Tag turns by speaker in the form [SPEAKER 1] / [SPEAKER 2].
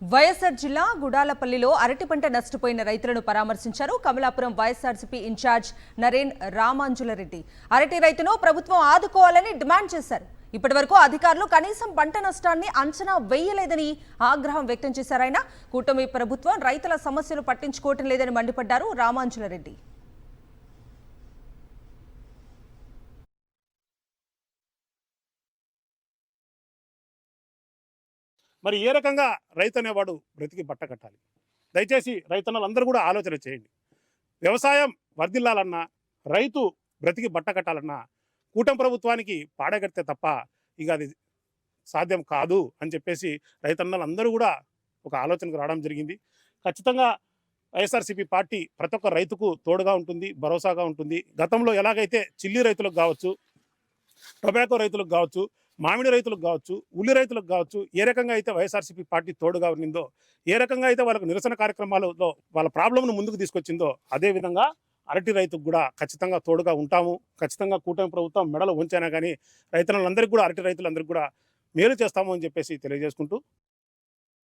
[SPEAKER 1] వైఎస్ఆర్ జిల్లా గుడాలపల్లిలో అరటి పంట నష్టపోయిన రైతులను పరామర్శించారు కమలాపురం వైఎస్ఆర్సీపీ ఇన్ఛార్జ్ నరేన్ రామాంజులరెడ్డి. అరటి రైతును ప్రభుత్వం ఆదుకోవాలని డిమాండ్ చేశారు. ఇప్పటివరకు అధికారులు కనీసం పంట నష్టాన్ని అంచనా వేయలేదని ఆగ్రహం వ్యక్తం చేశారు. ఆయన కూటమి ప్రభుత్వం రైతుల సమస్యలు పట్టించుకోవటం లేదని మండిపడ్డారు రామాంజులరెడ్డి.
[SPEAKER 2] మరి ఏ రకంగా రైతు అనేవాడు బ్రతికి బట్ట కట్టాలి? దయచేసి రైతన్నలందరూ కూడా ఆలోచన చేయండి. వ్యవసాయం వర్ధిల్లాలన్నా, రైతు బ్రతికి బట్ట కట్టాలన్నా కూటమి ప్రభుత్వానికి పాడగడితే తప్ప ఇక అది సాధ్యం కాదు అని చెప్పేసి రైతన్నలందరూ కూడా ఒక ఆలోచనకు రావడం జరిగింది. ఖచ్చితంగా వైఎస్ఆర్సీపీ పార్టీ ప్రతి ఒక్క రైతుకు తోడుగా ఉంటుంది, భరోసాగా ఉంటుంది. గతంలో ఎలాగైతే చిల్లీ రైతులకు కావచ్చు, టొబాకో రైతులకు కావచ్చు, మామిడి రైతులకు కావచ్చు, ఉల్లి రైతులకు కావచ్చు, ఏ రకంగా అయితే వైఎస్ఆర్సీపీ పార్టీ తోడుగా ఉన్నిందో, ఏ రకంగా అయితే వాళ్ళకు నిరసన కార్యక్రమాలలో వాళ్ళ ప్రాబ్లంను ముందుకు తీసుకొచ్చిందో, అదేవిధంగా అరటి రైతుకు కూడా ఖచ్చితంగా తోడుగా ఉంటాము. ఖచ్చితంగా కూటమి ప్రభుత్వం మెడలు వంచైనా కానీ రైతులందరికీ కూడా, అరటి రైతులందరికీ కూడా మేలు చేస్తాము అని చెప్పేసి తెలియజేసుకుంటూ